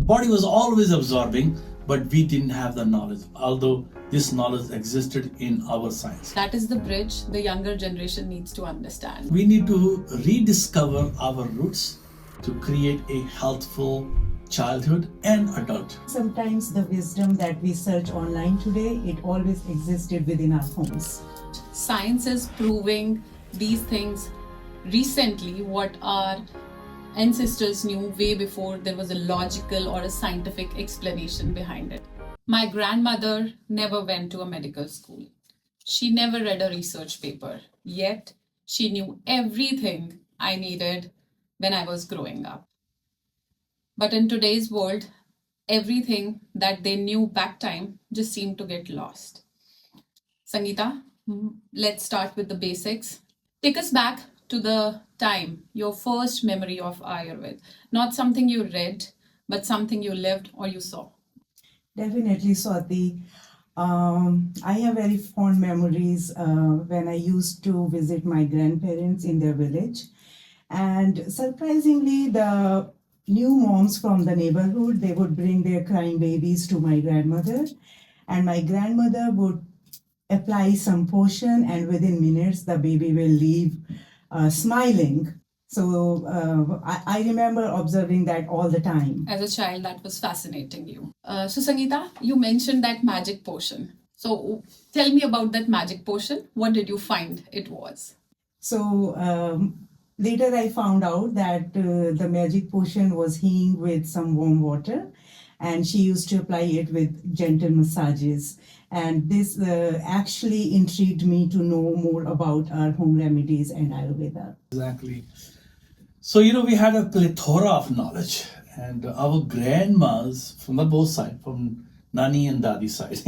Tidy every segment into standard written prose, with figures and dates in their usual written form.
Body was always absorbing, but we didn't have the knowledge, although this knowledge existed in our science. That is the bridge the younger generation needs to understand. We need to rediscover our roots to create a healthful childhood and adult. Sometimes the wisdom that we search online today, it always existed within our homes. Science is proving these things recently, what our ancestors knew way before there was a logical or a scientific explanation behind it. My grandmother never went to a medical school. She never read a research paper, yet she knew everything I needed when I was growing up. But in today's world, everything that they knew back time just seemed to get lost. Sangeeta, let's start with the basics. Take us back to the time, your first memory of Ayurveda. Not something you read, but something you lived or you saw. Definitely, Swati. I have very fond memories when I used to visit my grandparents in their village. And surprisingly, the new moms from the neighborhood, they would bring their crying babies to my grandmother. And my grandmother would apply some potion, and within minutes, the baby will leave smiling. So I remember observing that all the time. As a child, that was fascinating you. So Sangeeta, you mentioned that magic potion. So tell me about that magic potion. What did you find it was? So later I found out that the magic potion was heating with some warm water, and she used to apply it with gentle massages. And this actually intrigued me to know more about our home remedies and Ayurveda. Exactly. So, we had a plethora of knowledge, and our grandmas from the both sides, from Nani and Dadi side,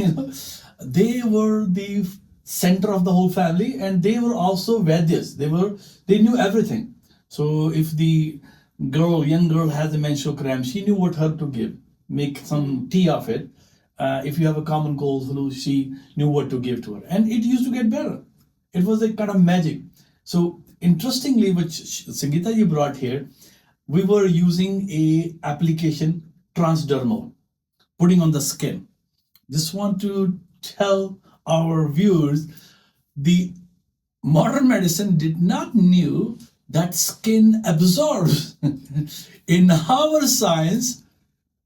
they were the center of the whole family, and they were also Vaidyas. They knew everything. So if the young girl has a menstrual cramp, she knew what herb to give, make some tea of it. If you have a common cold flu, she knew what to give to her, and it used to get better. It was a kind of magic. So interestingly, which Sangeeta you brought here, we were using a application transdermal, putting on the skin. Just want to tell our viewers, the modern medicine did not knew that skin absorbs. In our science,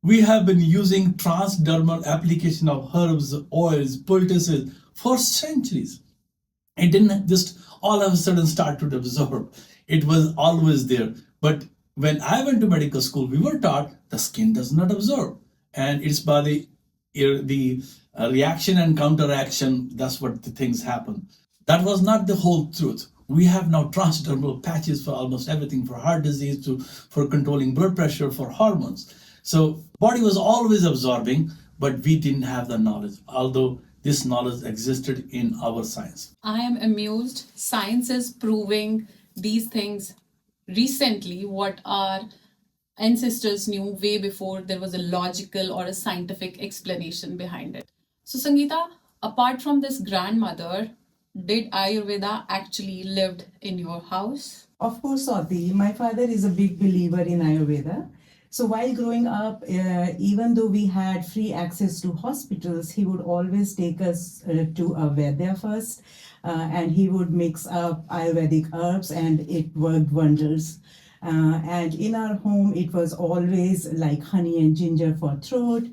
we have been using transdermal application of herbs, oils, poultices for centuries. It didn't just all of a sudden start to absorb. It was always there. But when I went to medical school, we were taught the skin does not absorb. And it's by the reaction and counteraction, that's what the things happen. That was not the whole truth. We have now transdermal patches for almost everything, for heart disease, for controlling blood pressure, for hormones. So body was always absorbing, but we didn't have the knowledge, although this knowledge existed in our science. I am amused. Science is proving these things recently, what our ancestors knew way before there was a logical or a scientific explanation behind it. So Sangeeta, apart from this grandmother, did Ayurveda actually lived in your house? Of course, Swati, my father is a big believer in Ayurveda. So while growing up, even though we had free access to hospitals, he would always take us to a Vaidya first, and he would mix up Ayurvedic herbs, and it worked wonders. And in our home, it was always like honey and ginger for throat,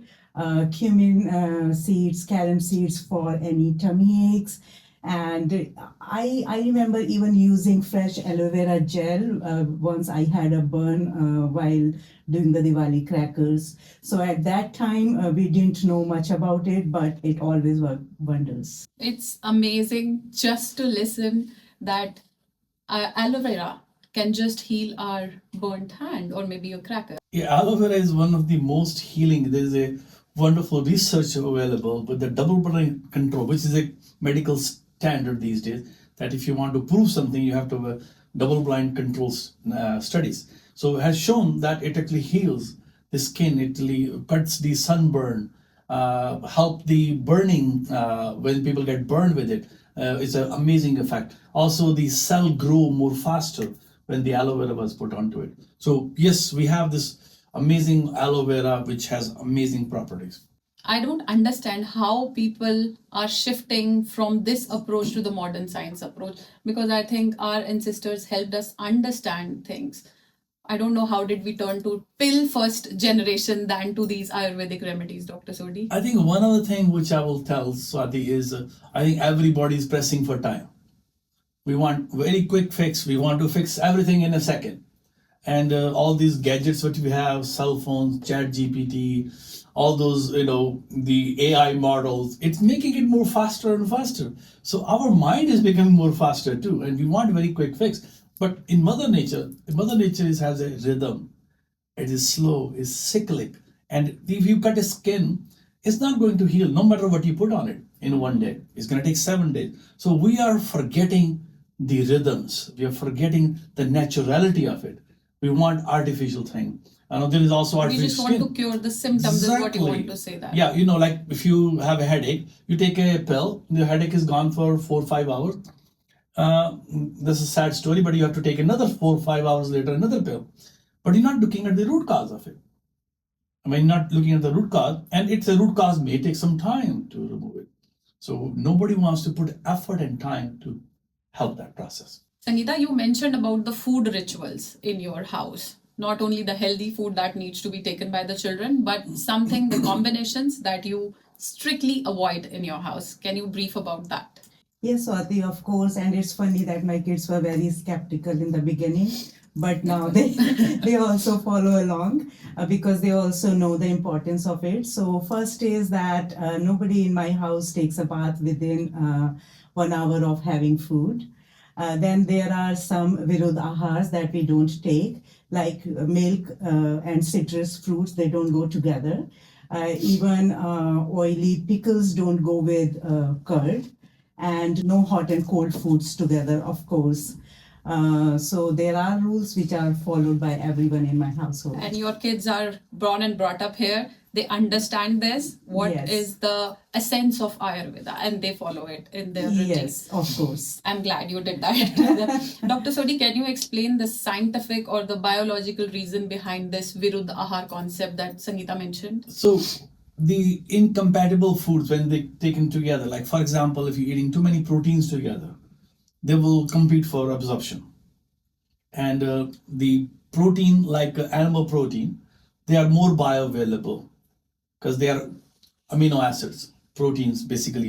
cumin seeds, carom seeds for any tummy aches. And I remember even using fresh aloe vera gel once I had a burn while doing the Diwali crackers. So at that time, we didn't know much about it, but it always worked wonders. It's amazing just to listen that aloe vera can just heal our burnt hand or maybe a cracker. Yeah, aloe vera is one of the most healing. There's a wonderful research available with the double blind control, which is a medical standard these days, that if you want to prove something, you have to have a double blind controls studies. So it has shown that it actually heals the skin, it really cuts the sunburn, help the burning when people get burned with it. It's an amazing effect. Also, the cell grow more faster when the aloe vera was put onto it. So yes, we have this amazing aloe vera, which has amazing properties. I don't understand how people are shifting from this approach to the modern science approach, because I think our ancestors helped us understand things. I don't know how did we turn to pill first generation than to these Ayurvedic remedies, Dr. Sodhi. I think one other thing which I will tell Swati is I think everybody is pressing for time. We want very quick fix. We want to fix everything in a second. And all these gadgets which we have, cell phones, chat GPT, all those, the AI models, it's making it more faster and faster. So our mind is becoming more faster too. And we want very quick fix. But in Mother Nature has a rhythm. It is slow, it's cyclic. And if you cut a skin, it's not going to heal no matter what you put on it in one day. It's going to take 7 days. So we are forgetting the rhythms. We are forgetting the naturality of it. We want artificial thing. I know there is also We artificial just want skin. to cure the symptoms, is what you Exactly. want to say that. Yeah, like if you have a headache, you take a pill, the headache is gone for 4 or 5 hours. This is a sad story, but you have to take another 4 or 5 hours later, another pill. But you're not looking at the root cause of it. I mean, not looking at the root cause, and it's a root cause may take some time to remove it. So nobody wants to put effort and time to help that process. Sangeeta, you mentioned about the food rituals in your house. Not only the healthy food that needs to be taken by the children, but something, the combinations that you strictly avoid in your house. Can you brief about that? Yes, Swati, of course. And it's funny that my kids were very skeptical in the beginning, but now they also follow along because they also know the importance of it. So first is that nobody in my house takes a bath within 1 hour of having food. Then there are some Viruddha ahars that we don't take, like milk and citrus fruits. They don't go together. Even oily pickles don't go with curd, and no hot and cold foods together, of course. So there are rules which are followed by everyone in my household. And your kids are born and brought up here. They understand this. What Yes. is the essence of Ayurveda, and they follow it in their routine. Yes, of course. I'm glad you did that. Dr. Sodhi, can you explain the scientific or the biological reason behind this Viruddha ahar concept that Sangeeta mentioned? So the incompatible foods, when they taken together, like for example, if you're eating too many proteins together, they will compete for absorption. And the protein, like animal protein, they are more bioavailable because they are amino acids, proteins basically.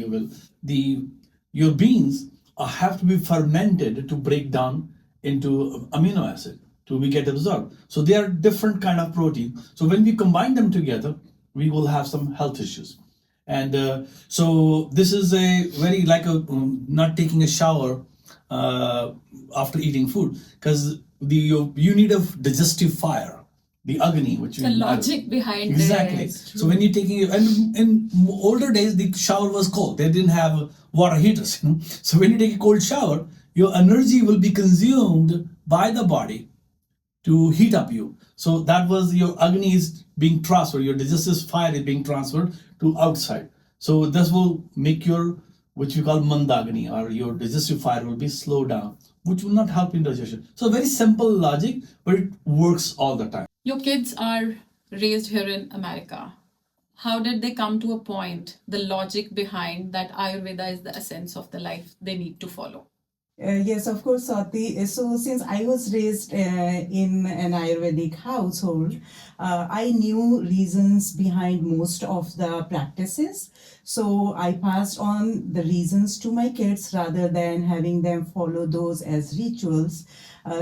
Your beans have to be fermented to break down into amino acid to be get absorbed. So they are different kind of protein. So when we combine them together, we will have some health issues. And so this is a very like not taking a shower after eating food, because you need a digestive fire, the agni, which The logic behind exactly. it. So when you're taking, and in older days the shower was cold. They didn't have water heaters. So when you take a cold shower, your energy will be consumed by the body to heat up you. So that was your agni is being transferred, your digestive fire is being transferred to outside. So this will make your, which we call mandagni, or your digestive fire will be slowed down, which will not help in digestion. So very simple logic, but it works all the time. Your kids are raised here in America. How did they come to a point, the logic behind that Ayurveda is the essence of the life they need to follow? Yes, of course, Swati. So since I was raised in an Ayurvedic household, I knew reasons behind most of the practices. So I passed on the reasons to my kids rather than having them follow those as rituals.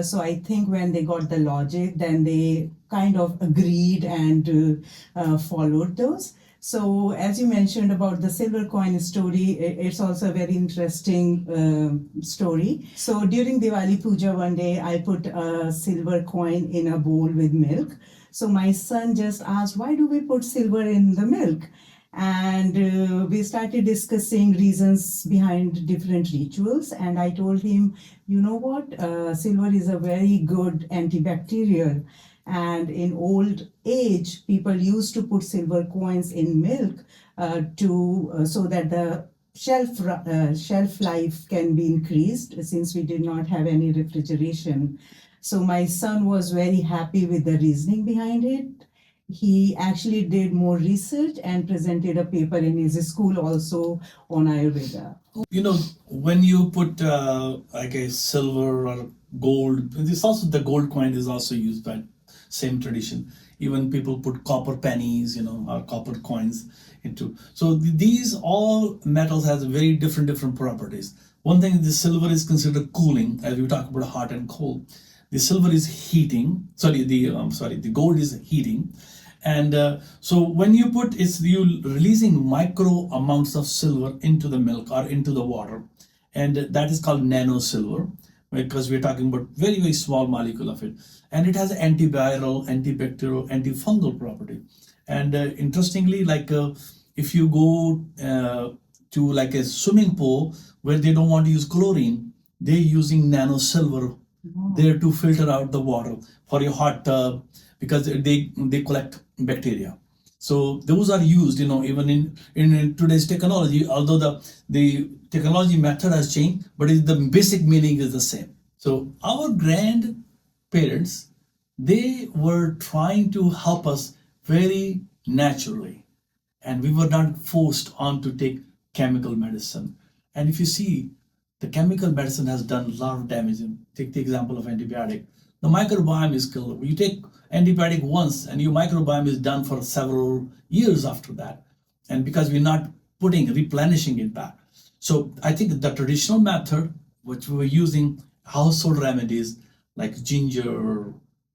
So I think when they got the logic, then they kind of agreed and followed those. So as you mentioned about the silver coin story, it's also a very interesting story. So during Diwali Puja one day, I put a silver coin in a bowl with milk. So my son just asked, why do we put silver in the milk? And we started discussing reasons behind different rituals. And I told him, you know what, silver is a very good antibacterial. And in old age, people used to put silver coins in milk so that the shelf life can be increased, since we did not have any refrigeration. So my son was very happy with the reasoning behind it. he actually did more research and presented a paper in his school also on Ayurveda. You know, when you put like a silver or gold, this also the gold coin is also used by same tradition. Even people put copper pennies, you know, or copper coins into. So these all metals has very different properties. One thing, the silver is considered cooling, as we talk about hot and cold. The silver is heating. The gold is heating, and so when you put it's you releasing micro amounts of silver into the milk or into the water, and that is called nano silver, because we're talking about very small molecule of it, and it has antiviral, antibacterial, antifungal property. And interestingly, like if you go to like a swimming pool where they don't want to use chlorine, they're using nano silver there to filter out the water for your hot tub, because they collect bacteria. So those are used, you know, even in today's technology, although the technology method has changed, but the basic meaning is the same. So our grandparents, they were trying to help us very naturally, and we were not forced on to take chemical medicine. And if you see, the chemical medicine has done a lot of damage. Take the example of antibiotic. The microbiome is killed. You take antibiotic once and your microbiome is done for several years after that. And because we're not replenishing it back. So I think the traditional method, which we were using household remedies like ginger,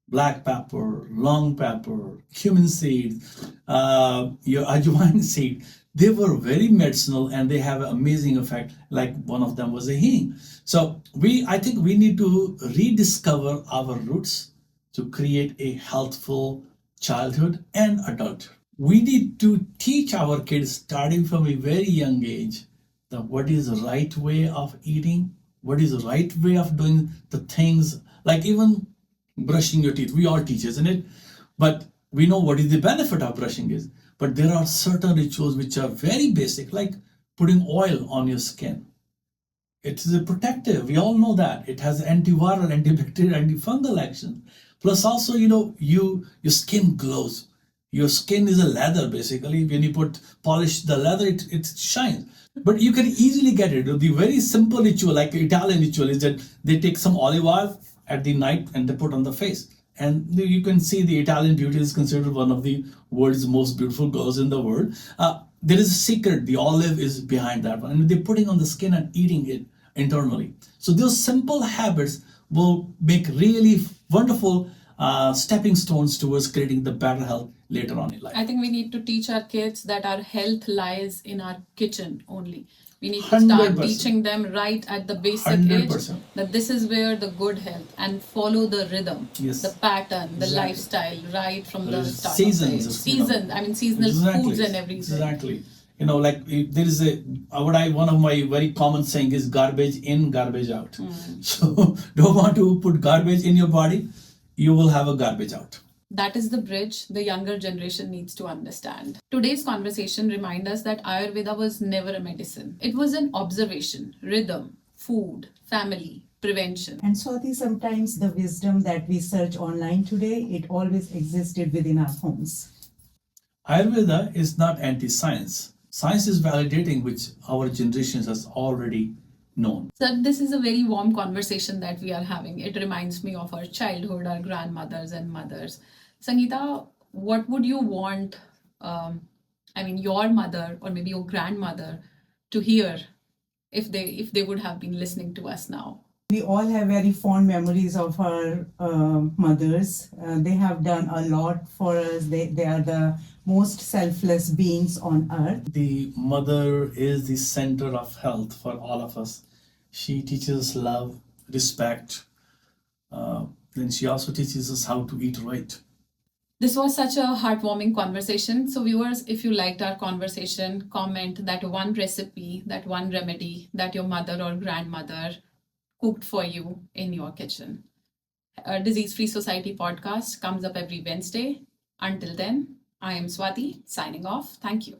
black pepper, long pepper, cumin seed, your ajwain seed, they were very medicinal and they have an amazing effect. Like one of them was a healing. So I think we need to rediscover our roots to create a healthful childhood and adulthood. We need to teach our kids starting from a very young age that what is the right way of eating, what is the right way of doing the things, like even brushing your teeth. We all teach, isn't it? But we know what is the benefit of brushing is. But there are certain rituals which are very basic, like putting oil on your skin. It is a protective. We all know that. It has antiviral, antibacterial, antifungal action. Plus also, you know, your skin glows. Your skin is a leather, basically. When you polish the leather, it shines. But you can easily get it. The very simple ritual, like Italian ritual, is that they take some olive oil at the night and they put on the face. And you can see the Italian beauty is considered one of the world's most beautiful girls in the world. There is a secret. The olive is behind that one. And they're putting on the skin and eating it internally. So those simple habits will make really wonderful stepping stones towards creating the better health later on in life. I think we need to teach our kids that our health lies in our kitchen only. We need to start 100%. teaching them right at the basic 100%. age that this is where the good health, and follow the rhythm, Yes. the pattern, the Exactly. lifestyle right from the There's start. seasons, of you know. season. I mean seasonal Exactly. foods and everything. Exactly. You know, like there is one of my very common saying is garbage in, garbage out. So don't want to put garbage in your body, you will have a garbage out. That is the bridge the younger generation needs to understand. Today's conversation reminds us that Ayurveda was never a medicine. It was an observation, rhythm, food, family, prevention. And Swati, sometimes the wisdom that we search online today, it always existed within our homes. Ayurveda is not anti-science. Science is validating which our generations has already known. So this is a very warm conversation that we are having. It reminds me of our childhood, our grandmothers and mothers. Sangeita, what would you want, your mother or maybe your grandmother to hear if they would have been listening to us now? We all have very fond memories of our mothers. They have done a lot for us. They are the most selfless beings on earth. The mother is the center of health for all of us. She teaches us love, respect. Then she also teaches us how to eat right. This was such a heartwarming conversation. So viewers, if you liked our conversation, comment that one recipe, that one remedy that your mother or grandmother cooked for you in your kitchen. A Disease Free Society podcast comes up every Wednesday. Until then, I am Swati, signing off. Thank you.